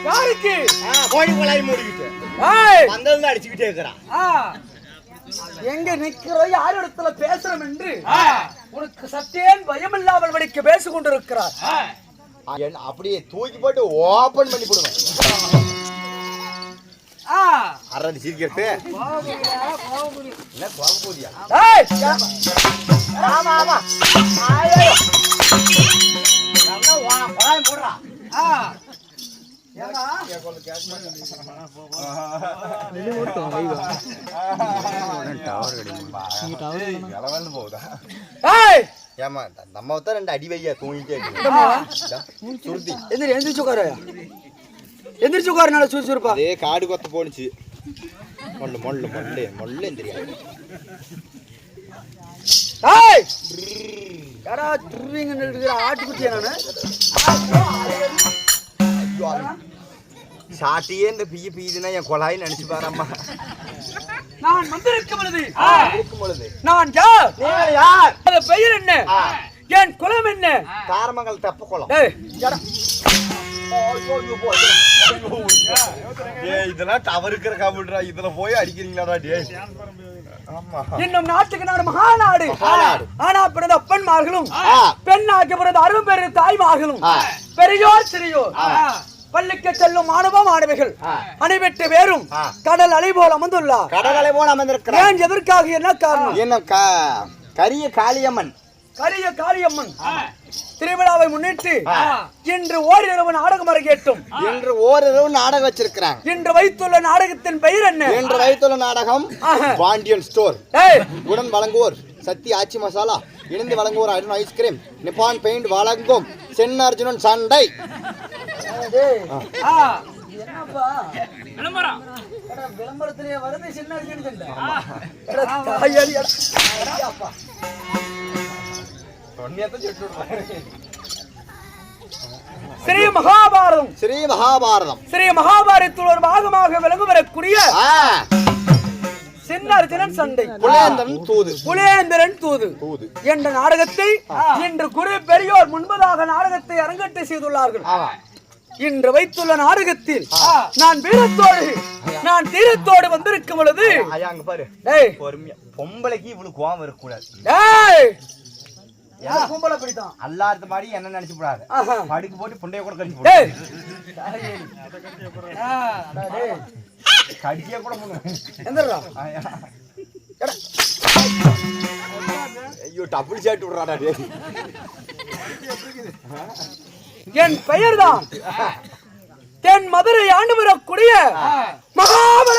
யாருக்கு கோழி குழாய் மூடிக்கிட்டு அங்கிருந்து அடிச்சுக்கிட்டே இருக்கிறான். எங்க நிக்கிறோம் யார் இடத்துல பேசுறோம் என்று உனக்கு சத்தேன் பயம் இல்லாமல் வடிக்க பேசிக் கொண்டிருக்கிறார். அப்படியே தூக்கி போட்டு ஓபன் பண்ணி போடுவேன். அரடி சிரிக்கிறது என்ன கோபம் போதியா? ஆமா ஆமா குழாய் போடுறா. ஏமா நம்ம தான் ரெண்டு அடி வையா தூங்கிட்டே சுருதி எந்திரிச்சு உட்காரு எந்திரிச்சு உட்காருனால சுறுசுறுப்பா அதே காடு கொத்த போனுச்சு. மொல்லு மொல்லு மொல்லு மொல்லு எந்திரியா ஆட்டுக்குட்டியா சாட்டியே இந்த பிய பீதுன்னா என் கொலாய் நினைச்சு பாரம்மா. நான் வந்திருக்கும் பொழுது நான் யார்? அந்த பெயர் என்ன? என் குலம் என்ன? தாரமங்கல் தப்ப குளம். இதெல்லாம் டவர் இருக்கிற கம்ப்யூட்டரா இதுல போய் அடிக்கிறீங்களாடா டே? இன்னும் நாட்டுக்கு நாடு மகாநாடு. ஆனா பிறந்த அப்பன்மார்களும் பெண்ணாக்க பிறந்த அரும்பெரு தாய்மார்களும் பெரியோர் சிறியோர் பள்ளிக்கு செல்லும் மாணவ மாணவிகள் அனைவற்று பேரும் கடல் அலை போல் அமர்ந்துள்ளார். கடல் அலை போல் அமர்ந்திருக்கிறார். ஏன் எதற்காக என்ன காரணம்? என்ன கரிய காளியம்மன் திருவிழாவை முன்னிட்டு இன்று ஓரிரவு நாடகம் அரங்கேற்றும். இன்று ஓரிரவு நாடகம் வச்சிருக்கிறாங்க. இன்று வைத்துள்ள நாடகத்தின் பெயர் என்ன? இன்று வைத்துள்ள நாடகம் பாண்டியன் ஸ்டோர் உடன் வழங்குவோர் சத்தி ஆச்சி மசாலா, இணைந்து வழங்குவோர் அருண் ஐஸ்கிரீம், நிப்பான் பெயிண்ட் வழங்கும் சென்னர்ஜுனன் சண்டை. விளம்பரத்திலே வருது சென்னர்ஜுனன். ஸ்ரீ மகாபாரதம் ஸ்ரீ மகாபாரதத்தில் ஒரு பாகமாக விளங்கு வரக்கூடிய சென்னர்ஜுனன் சண்டை புலேந்திரன் தூது என்ற நாடகத்தை இன்று குரு பெரியோர் முன்பதாக நாடகத்தை அரங்கேற்ற செய்துள்ளார்கள். இன்று வைத்துள்ள நாடகத்தில் நான் வீரத்தோடு நான் தீரத்தோடு வந்திருக்கும் பொழுது பொம்பளைக்கு இவ்வளவு கோவம் இருக்கக்கூடாது. அல்லாத மாதிரி என்ன நினைச்சு கூடாது. படுக்கு போட்டு புண்டைய கூட கடிச்சு போடு. கடிச்சியா கூட ஐயோ டபுள் ஷாட் விடுறாடா. என் பெயர் தான் தென் மதுரை ஆண்டு வரக்கூடிய மகாபல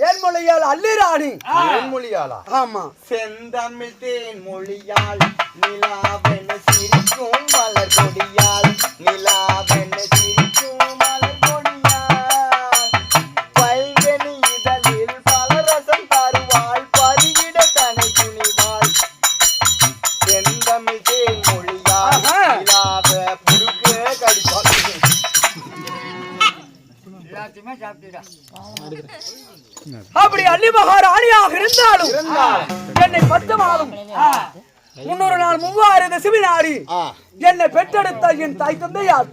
ஏன்மொழியால் அல்லிராணி. ஏன்மொழியாலா? ஆமா. செந்தமிழ் தேன்மொழியால் நிலாவென சிரிக்கும் மலர் கொடியால் நிலாவென சிரிக்கும் மலர் கொடியால் பல்கனி இதழில் பலரசம் தருவாள் பருகிட தனை துணிவாள். செந்தமிழ் தேன்மொழியால் நிலாவ புடுக்க கடிப்பாள். அப்படி அள்ளி மகாராணியாக இருந்தாலும் என்னை 10 மாதம் 300 நாள் 3000 தசமி நாடி என்னை பெற்றெடுத்த என் தாய் தந்தை யாரு?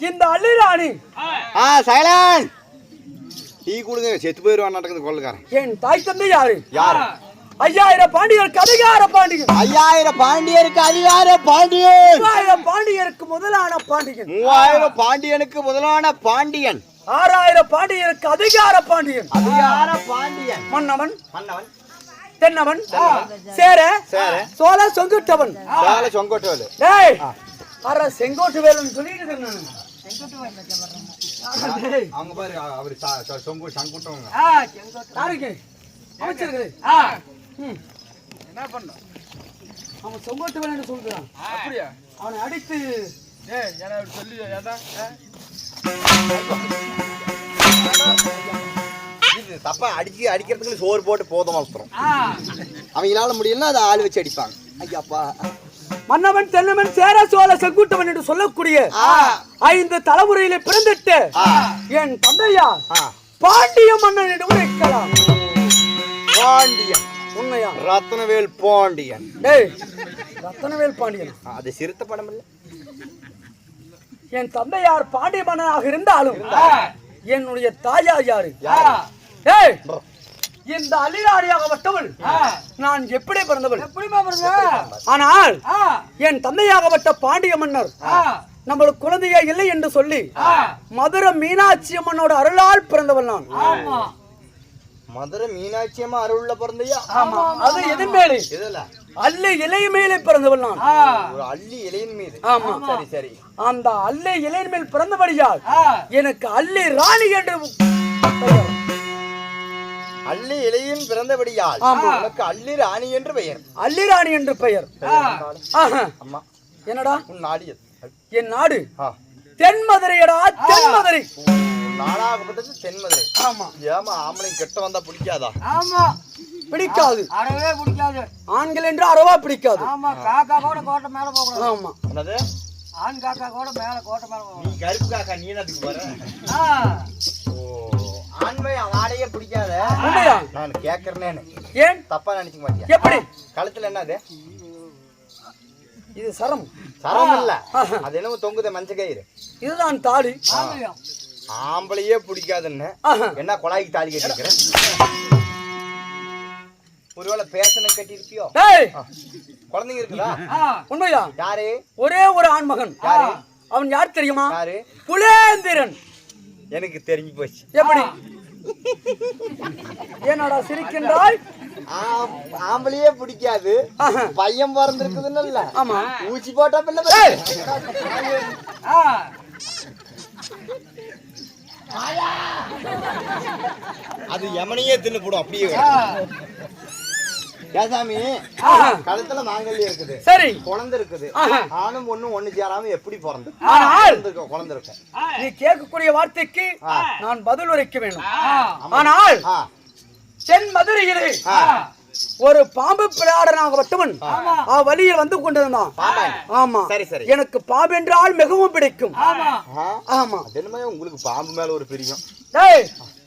இந்த அள்ளிராணி சைலன் டீ கொடுங்க செத்து போயிருவான் நடக்குது கொள்ளுக்காரன். என் தாய் தந்தை யாரு? யாரு? 5000 பாண்டியருக்கு அதிகார பாண்டியன். 5000 பாண்டியருக்கு அதிகார பாண்டியன். 3000 பாண்டியருக்கு முதலான பாண்டியன். 3000 பாண்டியனுக்கு முதலான பாண்டியன். 6000 பாண்டியருக்கு அதிகார பாண்டியன். அதிகார பாண்டியன். மன்னவன் மன்னவன் தென்னவன் சேர சோழ சொங்குட்டவன். சோழ சொங்குட்டவன். டேய் அற செங்கோட்டு வேலன்னு சொல்லிட்டு இருக்கேன் நான். செங்கோட்டு வேல அவங்க பாரு அவர் சொங்கு சங்குட்டவங்க. யாருக்கு அமைச்சர்களே என்ன பண்ண அவன் செங்கோட்டு வேலன்னு சொல்றான். அப்படியே அவனை அடித்து என்ன சொல்லி தப்பா அடிக்கிறதுக்கு சோறு போட்டு போதும் அவசரம். அவங்களால முடியலன்னா அதை ஆள் வச்சு அடிப்பாங்க. ஐயாப்பா மன்னவன் தென்னவன் சேர சோழ செங்குட்டவன் என்று சொல்லக்கூடிய 5 தலைமுறையிலே பிறந்துட்டு என் தந்தையா பாண்டிய மன்னன் என்று உரைக்கலாம். பாண்டியன் உண்மையா? ரத்னவேல் பாண்டியன். டேய் ரத்னவேல் பாண்டியன் அது சிறுத்தை படம் இல்ல. என் தந்தையார் பாண்டிய மன்னனாக இருந்தாலும் என்னுடைய தாயார் யாரு? டேய் இந்த அலிராணியாகப்பட்டவள் நான் எப்படி பிறந்தவள்? ஆனால் என் தந்தையாகப்பட்ட பாண்டிய மன்னர் நம்மளுக்கு குழந்தையே இல்லை என்று சொல்லி மதுரை மீனாட்சி அம்மனோட அருளால் பிறந்தவள் நான். மதுரை மீனாட்சி அம்மா அருள்ல பிறந்தையா? அது எதன் மேலே? அல்லி இலை மேலே பிறந்தவள் நான். ஒரு அள்ளி இலையின் மீது. ஆமா சரி சரி. அந்த அல்லி இலையின் மேல் பிறந்தபடியால் எனக்கு அல்லி ராணி என்று பெயர். அள்ளி இலையின் பிறந்தபடியால் உனக்கு அல்லி ராணி என்று பெயர். அல்லி ராணி என்று பெயர். அம்மா என்னடா உன் நாடு? என் நாடு தென்மதுரையடா. தென்மதுரை நாடாகப்பட்டது தென்மதுரை. ஆமா. ஏமா ஆம்பளை கெட்ட வந்தா பிடிக்காதா? ஆமா பிடிக்காது. அறவே பிடிக்காது. ஆண்கள் என்று அறவா பிடிக்காது. ஆமா காக்கா கூட கோட்டை மேல போகணும். ஆமா என்னது ஆண் காக்கா கூட மேல கோட்டை மேல போகணும். நீ கருப்பு காக்கா நீ என்னதுக்கு போற? ஆண்மை வாடையே பிடிக்காத. நான் கேக்குறேன்னு ஏன் தப்பா நினைச்சுக்க மாட்டியா? எப்படி? கழுத்துல என்னது? இது சரம். சரம் இல்ல, அது என்னமோ தொங்குத மஞ்ச கயிறு. இதுதான் தாலி. ஆம்பளையே பிடிக்காதுன்னு என்ன கொலாய்க்கு தாலி கட்டிருக்கிறேன். ஒருவேளை பேசணும் கட்டி இருப்பியோ? குழந்தைங்க இருக்குதா? உண்மையா? யாரு? ஒரே ஒரு ஆண்மகன். அவன் யார் தெரியுமா? யாரு? புலேந்திரன். எனக்கு தெரிஞ்சு போச்சு. எப்படி? ஏனடா சிரிக்கின்றாய்? ஆம்பளையே பிடிக்காது, பையன் பிறந்திருக்குதுன்னு. ஆமா, ஊசி போட்டா பிள்ளை. அது யமனையே தின்னு போடும் அப்படியே. ஏசாமி, கழுத்துல மாங்கல்யம் இருக்குது, சரி, குழந்தை இருக்குது, ஆணும் பொண்ணும் ஒண்ணு சேராம எப்படி பிறந்து குழந்தை இருக்கும்? நீ கேட்கக்கூடிய வார்த்தைக்கு நான் பதில் உரைக்க வேண்டும். ஆனால் தென் மதுரையிலே ஒரு பாம்பு பிராடனாகப்பட்டவன் வழியில் வந்து கொண்டிருந்தான். ஆமா, சரி சரி. எனக்கு பாம்பு என்றால் மிகவும் பிடிக்கும். ஆமா, உங்களுக்கு பாம்பு மேல ஒரு பிரியம்.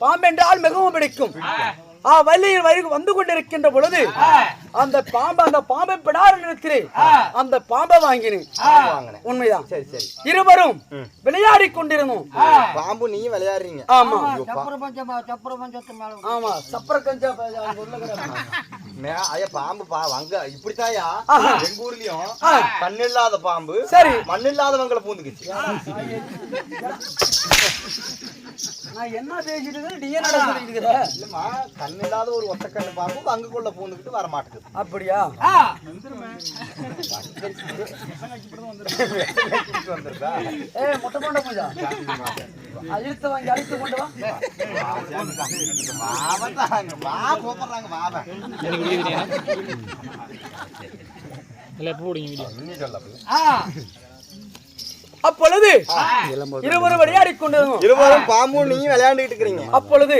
பாம்பு என்றால் மிகவும் பிடிக்கும். வழியில் வந்து கொண்டிருக்கின்ற பொழுது அந்த பாம்பை பிடார நிறுத்தி அந்த பாம்பை வாங்கினேன். உண்மைதான். சரி சரி. இருவரும் விளையாடி கொண்டிருந்தோம். பாம்பு நீ விளையாடுறீங்க? ஆமா ஆமா, பாம்பு அங்க இப்படித்தாயா எங்க ஊர்லயும் கண்ணில்லாத பாம்பு சரி மண்ணில்லாதவங்களை பூந்துக்குச்சு. நான் என்ன பேசிட்டு இல்லம்மா, கண்ணில்லாத ஒரு ஒத்த கண்ணு பாம்பு அங்குக்குள்ள பூந்துக்கிட்டு வர மாட்டேங்குது. அப்படியா? வந்துருதா? முட்டை போண்ட பூஜா அழுத்து வாங்கி அழுத்து கொண்டு வா கூப்பிடுறாங்க. வாவன் அப்பொழுது இருவரும் விளையாடி கொண்டிருந்தோம். இருவரும் பாம்பு நீங்க விளையாண்டுட்டு இருக்கிறீங்க. அப்பொழுது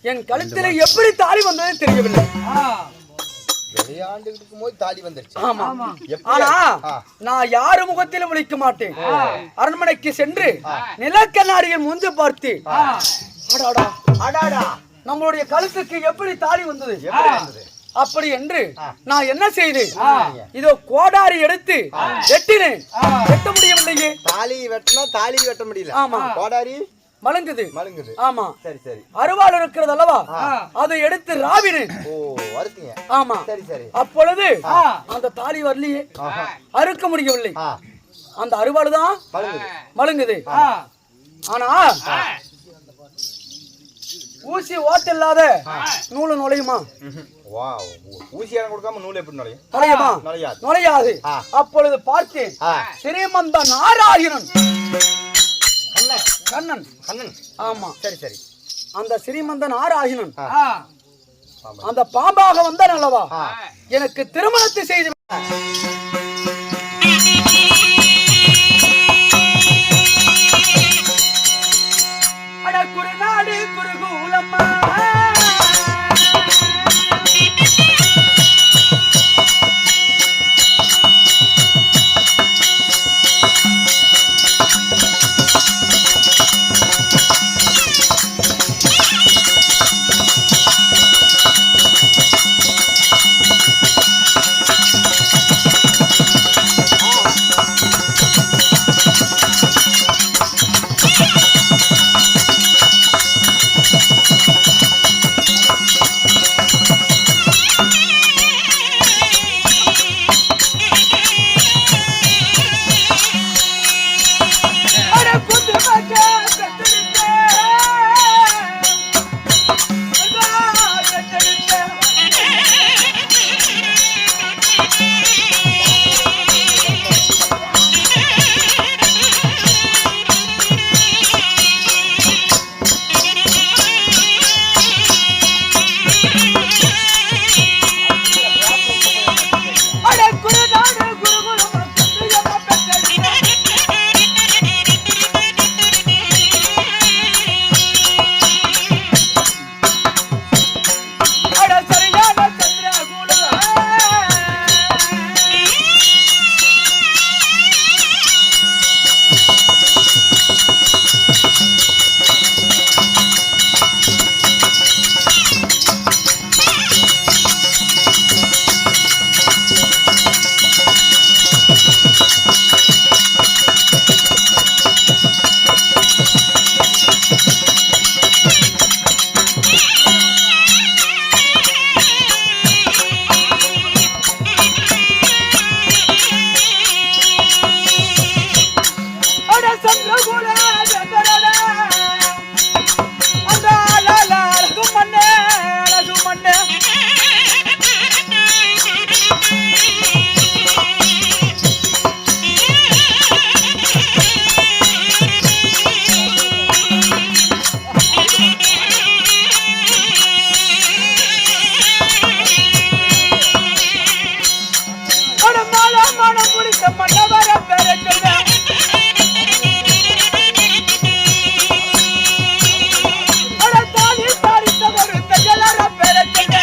என் கழுத்திலே எப்படி தாலி வந்தது தெரியவில்லை. விளையாண்டுட்டு இருக்கும் போது தாலி வந்துருச்சு. ஆமா, ஆனா நான் யாரு முகத்திலும் விழிக்க மாட்டேன். அரண்மனைக்கு சென்று நிலக்கண்ணாடியில் முந்து பார்த்து நம்மளுடைய கழுத்துக்கு எப்படி தாலி வந்தது அப்படி என்று நான் என்ன செய்தேன், இதோ கோடாரி எடுத்து வெட்டினேன். வெட்ட முடியவில்லையே. தாலி வெட்டினா தாலி வெட்ட முடியல. ஆமா, கோடாரி மலங்குது. ஆமா, சரி சரி. அருவாள் இருக்கிறது அல்லவா, அதை எடுத்து ராவினேன். ஓ, அறுத்தீங்க? ஆமா, சரி சரி. அப்பொழுது அந்த தாலி வரலையே, அறுக்க முடியவில்லை. அந்த அருவாள் தான் மலங்குது. ஆனா ஊசி ஓட்ட இல்லாத நூலு நுழையுமா? ஊசி இடம் கொடுக்காம நூல் எப்படி நுழையும்? நுழையுமா? நுழையாது. அப்பொழுது பார்த்தேன் ஸ்ரீமந்த நாராயணன் கண்ணன். ஆமா, சரி சரி. அந்த ஸ்ரீமந்த நாராயணன் அந்த பாம்பாக வந்தான் அல்லவா, எனக்கு திருமணத்தை செய்து குருநாடு குருகூலம்மா சந்திரகுல சந்திரனே அந்த அழகு மண்ணே அழகு மண்ணே மனம் முடித்த மன்னவர பெருக்குத தாலி தாரித்த ஒரு தஜலர பெருக்குத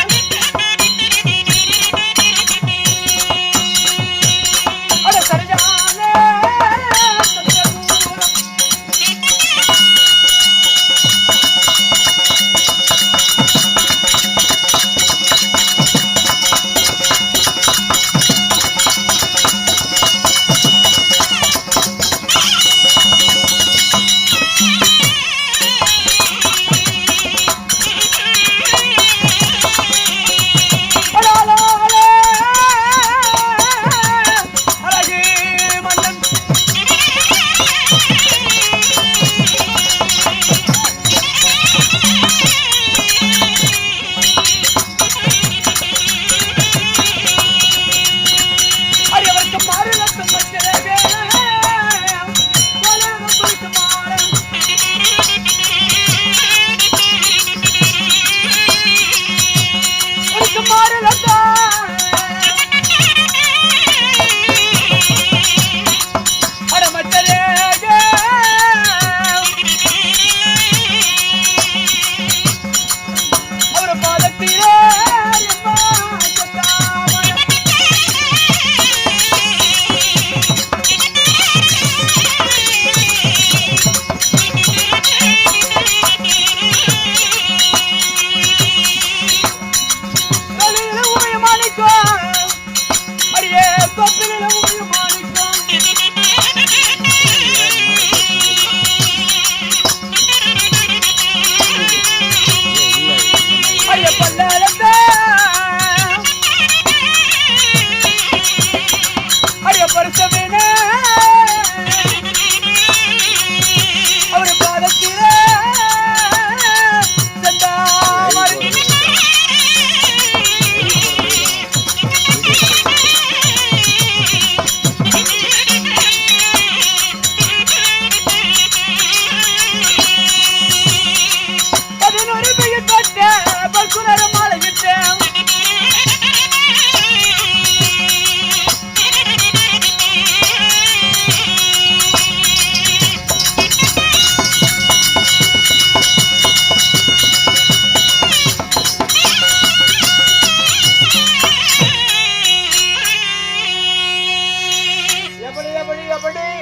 அட சரியானே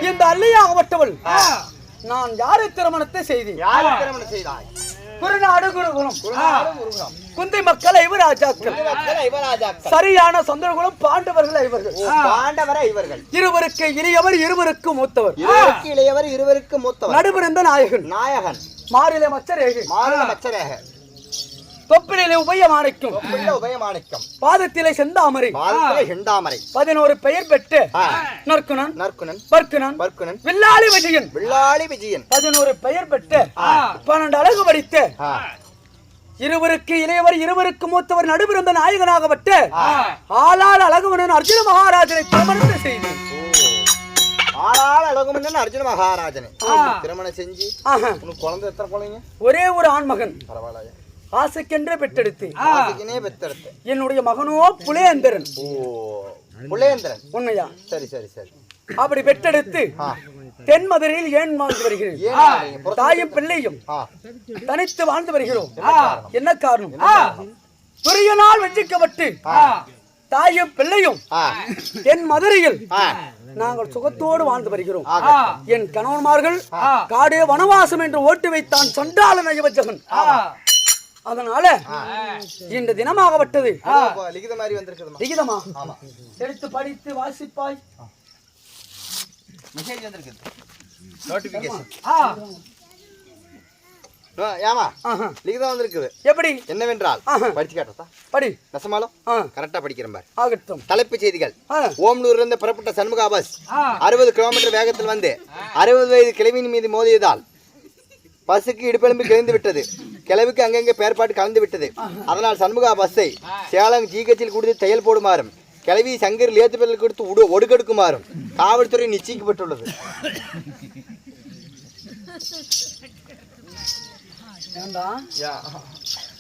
இந்த அல்லையாகப்பட்டவள் நான் யாரை திருமணத்தை செய்தேன்? யாரை திருமணம் செய்தாய்? குருநாடு குருகுலம் குந்தி மக்கள் ஐவராஜாக்கள் சரியான சந்திரகுலம் பாண்டவர்கள் ஐவர்கள். பாண்டவர இவர்கள் இருவருக்கு இளையவர் இருவருக்கு மூத்தவர். இருவருக்கு இளையவர் இருவருக்கு மூத்தவர். நடுபிறந்த நாயகன் நாயகன் மாறிலே மச்சரேகை மாறில மச்சரேக தொப்பிலே உபயமாணிக்கம் உபயமாணிக்கம் பாதத்திலே செந்தாமரை 11 பெயர் பெற்று நற்குணன் நற்குணன் பர்க்குணன் வில்லாளி விஜயன் 11 பெயர் பெற்று 12 அழகு படித்து இருவருக்கு இளையவர் இருவருக்கு மூத்தவர் நடுபிறந்த நாயகனாகப்பட்டு ஆளால் அழகுமன்னன் அர்ஜுன மகாராஜனை திருமணம் செய்தேன். ஆளால் அழகுமன்னன் அர்ஜுன மகாராஜனை திருமணம் செஞ்சு உனக்கு குழந்தை எத்தனை குழந்தைங்க? ஒரே ஒரு ஆண்மகன். பரவாயில்ல. ஆசைக்கென்றே பெற்றெடுத்து பெற்றெடுத்து என்னுடைய மகனோ புலேந்திரன். புலேந்திரன் உண்மையா? சரி சரி சரி. அப்படி பெற்றெடுத்து தென்மதுரையில் ஏன் வாழ்ந்து வருகிறேன். தாயும் பிள்ளையும் தனித்து வாழ்ந்து வருகிறோம். என்ன காரணம்? பெரிய நாள் வெற்றிக்கப்பட்டு தாயும் பிள்ளையும் தென் மதுரையில் நாங்கள் சுகத்தோடு வாழ்ந்து வருகிறோம். என் கணவன்மார்கள் காடே வனவாசம் என்று ஓட்டு வைத்தான் சண்டாள நயவஜகன். அதனால இந்த தினமாகப்பட்டது லிகிதமா எடுத்து படித்து வாசிப்பாய். மெசேஜ் வந்திருக்கு. நோட்டிபிகேஷன். ஏமா லிகிதம் வந்திருக்குது. எப்படி என்னவென்றால் படிச்சு காட்டா படி நெசமாலும் கரெக்டா படிக்கிறேன் பாரு. ஆகட்டும். தலைப்புச் செய்திகள். ஓம்லூர்ல இருந்து புறப்பட்ட சண்முகா பஸ் 60 கிலோமீட்டர் வேகத்தில் வந்து 60 வயது கிழவியின் மீது மோதியதால் பஸ்ஸுக்கு இடுப்பெலும்பு கிழிந்து விட்டது. கிழவிக்கு அங்கங்கே பேர்பாட்டு கலந்து விட்டது. அதனால் சண்முகா பஸ்ஸை சேலம் ஜிஹெச்சில் கொடுத்து தையல் போடுமாறும் கிழவி சங்கர் லேத்துப்பெல்லில் கொடுத்து ஒடுக்கெடுக்குமாறும் காவல்துறை நிச்சயிக்கப்பட்டுள்ளது. ஏண்டா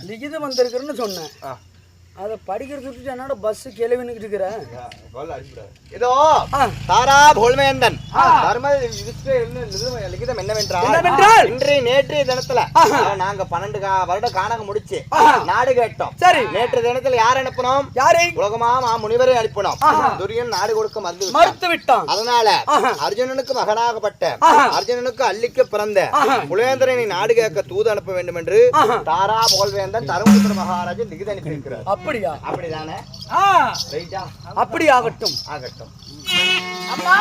லிகிதம் வந்திருக்குன்னு சொன்னேன். அதை படிக்கிறதுக்கு என்னோட பஸ் கிளவினுக்கிட்டு இருக்கிறேன். இதோ தாரா போல்மேந்தன் லிகிதம் என்னவென்றால் இன்றைய நேற்றைய தினத்துல நாங்க 12 வருட காணகம் முடிச்சு நாடு கேட்டோம். சரி, நேற்று தினத்துல யார் அனுப்பினோம்? யாரை? உலகமா முனிவரை அனுப்பினோம். துரியன் நாடு கொடுக்க மறுத்து விட்டான். அதனால அர்ஜுனனுக்கு மகனாகப்பட்ட அர்ஜுனனுக்கு அள்ளிக்கு பிறந்த புலேந்திரனை நாடு கேட்க தூது அனுப்ப வேண்டும் என்று தாரா போல்வேந்தன் தருமபுர மகாராஜன் லிகிதம் அனுப்பியிருக்கிறார். அப்படியா? அப்படிதானே? ரைட்டா? அப்படி ஆகட்டும். ஆகட்டும். அம்மா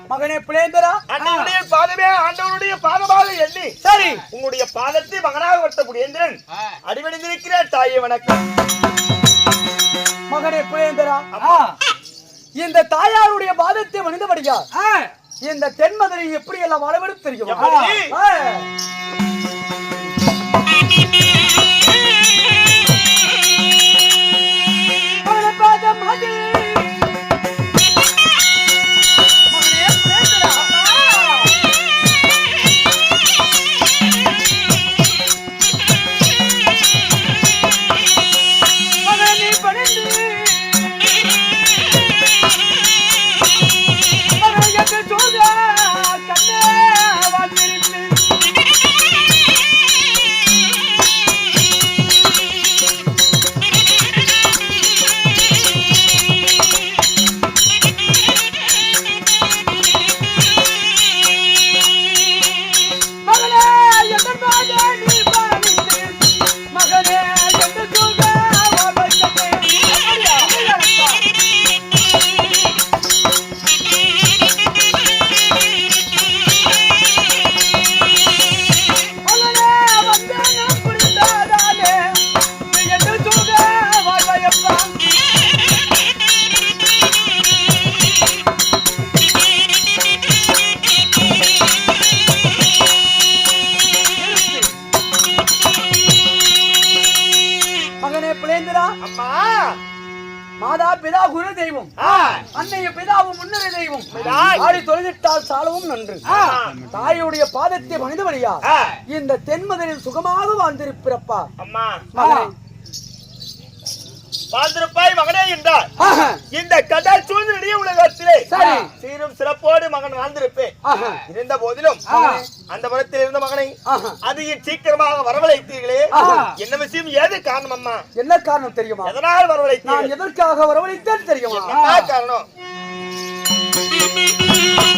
மகனே புலேந்திரா, அன்னையுடைய பாதமே ஆண்டவனுடைய பாதமாக எண்ணி சரி உங்களுடைய பாதத்தை மகனாக வட்ட புலேந்திரன் அடிவடைந்திருக்கிற தாயே வணக்கம். மகனே புலேந்திரா, இந்த தாயாருடைய பாதத்தை வணிந்தபடியா இந்த தென்மதுரை எப்படி எல்லாம் வளவெடுத்து தெரியும். கண்ணே வாழ்ந்திருப்பேன் மாதா பிதா குரு தெய்வம் அன்னைய பிதாவும் முன்னரே தெய்வம் ஆடி தொழுதிட்டால் சாலவும் நன்று தாயுடைய பாதத்தை மனிதவழியா இந்த தென்மதனில் சுகமாக வாழ்ந்திருப்பிறப்பா அம்மா மகனே வாழ்ந்திருப்பாய் மகனே என்றார் இந்த கடல் சூழ்நிலை உலகத்திலே சீரும் சிறப்போடு மகன் வாழ்ந்திருப்பேன் இருந்த போதிலும் அந்த புறத்தில் இருந்த மகனை அது சீக்கிரமாக வரவழைத்தீர்களே என்ன விஷயம் ஏது காரணம் அம்மா என்ன காரணம் தெரியுமா எதனால் வரவழைத்தீர்கள் நான் எதற்காக வரவழைத்தேன் தெரியுமா என்ன காரணம்